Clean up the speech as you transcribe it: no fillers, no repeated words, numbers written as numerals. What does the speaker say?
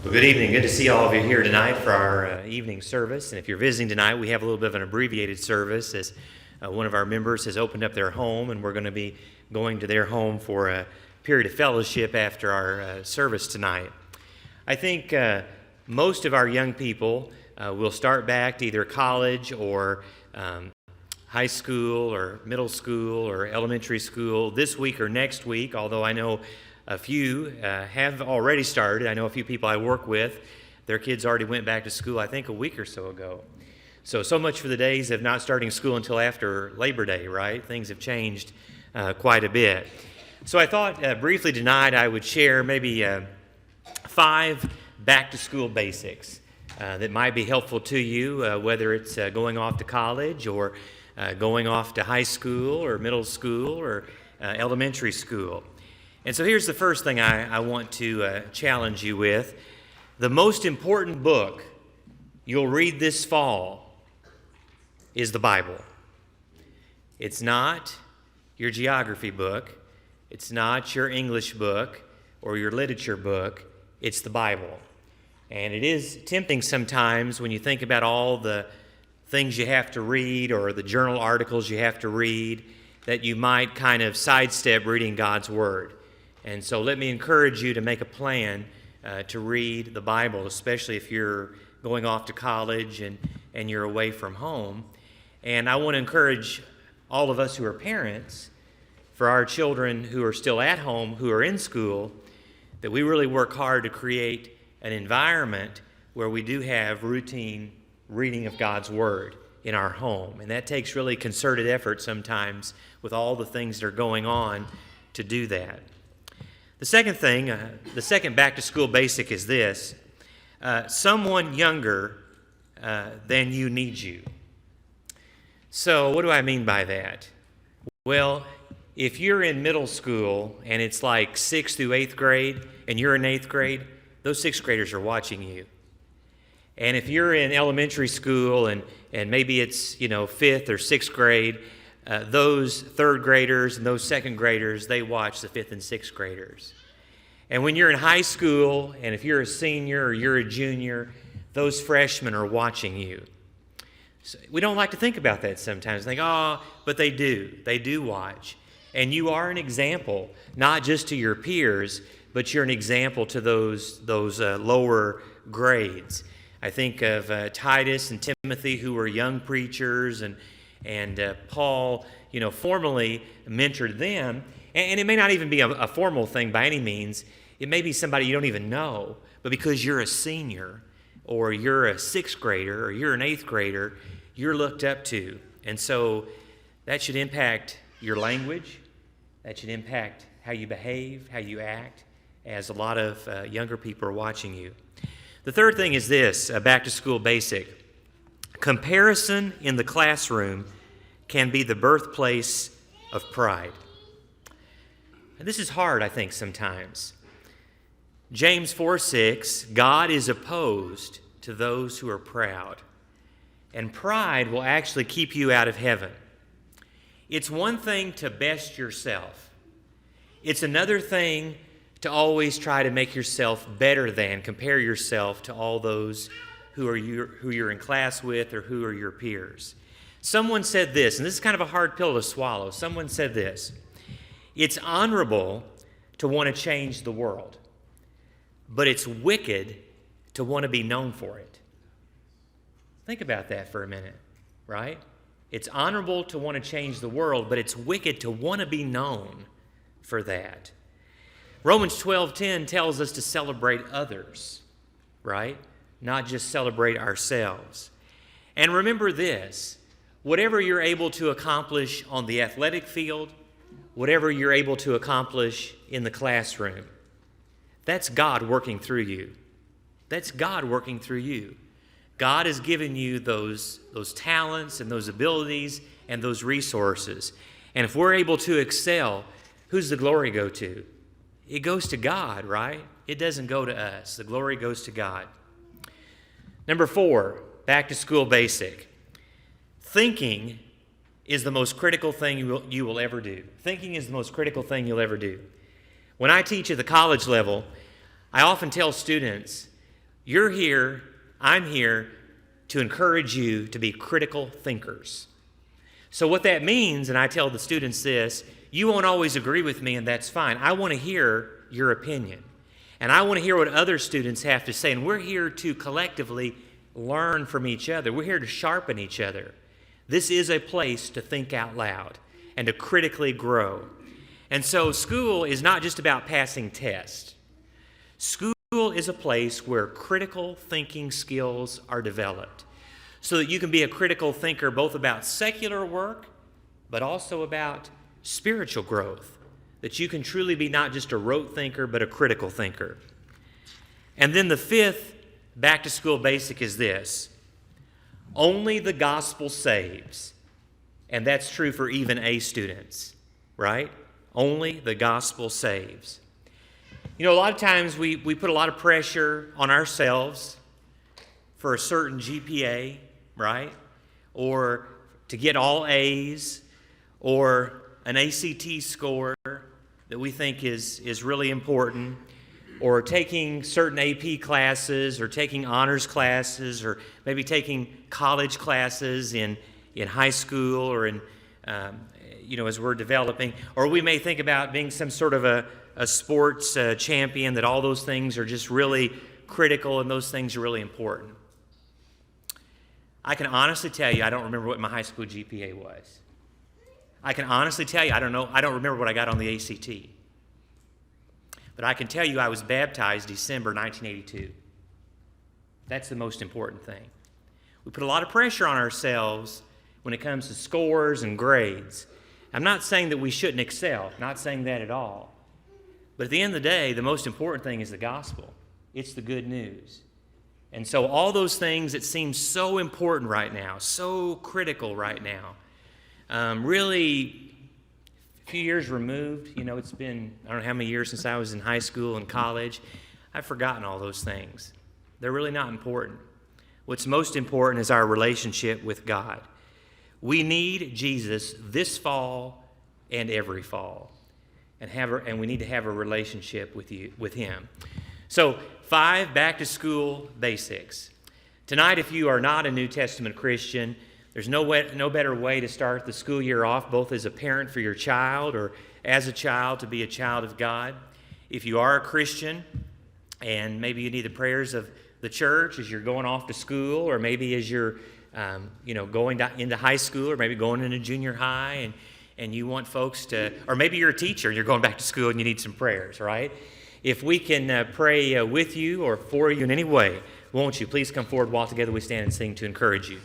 Well, good evening. Good to see all of you here tonight for our evening service. And if you're visiting tonight, we have a little bit of an abbreviated service as one of our members has opened up their home, and we're going to be going to their home for a period of fellowship after our service tonight. I think most of our young people will start back to either college or high school or middle school or elementary school this week or next week, although I know a few have already started. I know a few people I work with, their kids already went back to school, I think, a week or so ago. So much for the days of not starting school until after Labor Day, right? Things have changed quite a bit. So I thought briefly tonight I would share maybe 5 back-to-school basics that might be helpful to you, whether it's going off to college or going off to high school or middle school or elementary school. And so here's the first thing I want to challenge you with. The most important book you'll read this fall is the Bible. It's not your geography book. It's not your English book or your literature book. It's the Bible. And it is tempting sometimes when you think about all the things you have to read or the journal articles you have to read that you might kind of sidestep reading God's Word. And so let me encourage you to make a plan to read the Bible, especially if you're going off to college and you're away from home. And I want to encourage all of us who are parents, for our children who are still at home, who are in school, that we really work hard to create an environment where we do have routine reading of God's Word in our home. And that takes really concerted effort sometimes with all the things that are going on to do that. The second thing, the second back-to-school basic is this. Someone younger than you needs you. So what do I mean by that? Well, if you're in middle school and it's like 6th through 8th grade and you're in 8th grade, those 6th graders are watching you. And if you're in elementary school and maybe it's 5th or 6th grade, those 3rd graders and those 2nd graders, they watch the 5th and 6th graders. And when you're in high school, and if you're a senior or you're a junior, those freshmen are watching you. So we don't like to think about that sometimes. Think, but they do. They do watch. And you are an example, not just to your peers, but you're an example to those lower grades. I think of Titus and Timothy, who were young preachers, and Paul, formally mentored them. And it may not even be a formal thing by any means. It may be somebody you don't even know, but because you're a senior, or you're a 6th grader, or you're an 8th grader, you're looked up to. And so that should impact your language. That should impact how you behave, how you act, as a lot of younger people are watching you. The third thing is this, a back-to-school basic. Comparison in the classroom can be the birthplace of pride. And this is hard, I think, sometimes. James 4:6, God is opposed to those who are proud, and pride will actually keep you out of heaven. It's one thing to best yourself. It's another thing to always try to make yourself better than, compare yourself to all those who you're in class with or who are your peers. Someone said this, and this is kind of a hard pill to swallow. Someone said this: it's honorable to want to change the world, but it's wicked to want to be known for it. Think about that for a minute, right? It's honorable to want to change the world, but it's wicked to want to be known for that. Romans 12:10 tells us to celebrate others, right? Not just celebrate ourselves. And remember this, whatever you're able to accomplish on the athletic field, whatever you're able to accomplish in the classroom, that's God working through you. That's God working through you. God has given you those talents and those abilities and those resources. And if we're able to excel, who's the glory go to? It goes to God, right? It doesn't go to us. The glory goes to God. Number 4, back to school basic. Thinking is the most critical thing you will ever do. Thinking is the most critical thing you'll ever do. When I teach at the college level, I often tell students You're here, I'm here to encourage you to be critical thinkers. So what that means, and I tell the students this, you won't always agree with me, and that's fine. I want to hear your opinion. And I want to hear what other students have to say. And we're here to collectively learn from each other. We're here to sharpen each other. This is a place to think out loud and to critically grow. And so school is not just about passing tests. School is a place where critical thinking skills are developed so that you can be a critical thinker both about secular work but also about spiritual growth, that you can truly be not just a rote thinker but a critical thinker. And then the fifth back to school basic is this: only the gospel saves. And that's true for even A students, right? Only the gospel saves. You know, a lot of times we put a lot of pressure on ourselves for a certain GPA, right? Or to get all A's, or an ACT score that we think is really important, or taking certain AP classes, or taking honors classes, or maybe taking college classes in high school or in, as we're developing. Or we may think about being some sort of a sports champion, that all those things are just really critical and those things are really important. I can honestly tell you I don't remember what my high school GPA was. I can honestly tell you I don't remember what I got on the ACT. But I can tell you I was baptized December 1982. That's the most important thing. We put a lot of pressure on ourselves when it comes to scores and grades. I'm not saying that we shouldn't excel, not saying that at all. But at the end of the day, the most important thing is the gospel. It's the good news. And so all those things that seem so important right now, so critical right now, really a few years removed. It's been, I don't know how many years since I was in high school and college. I've forgotten all those things. They're really not important. What's most important is our relationship with God. We need Jesus this fall and every fall, and we need to have a relationship with Him. So 5 back-to-school basics. Tonight, if you are not a New Testament Christian, there's no better way to start the school year off, both as a parent for your child or as a child to be a child of God. If you are a Christian and maybe you need the prayers of the church as you're going off to school, or maybe as you're going into high school, or maybe going into junior high, and you want folks to, or maybe you're a teacher and you're going back to school and you need some prayers, right? If we can pray with you or for you in any way, won't you please come forward while together we stand and sing to encourage you.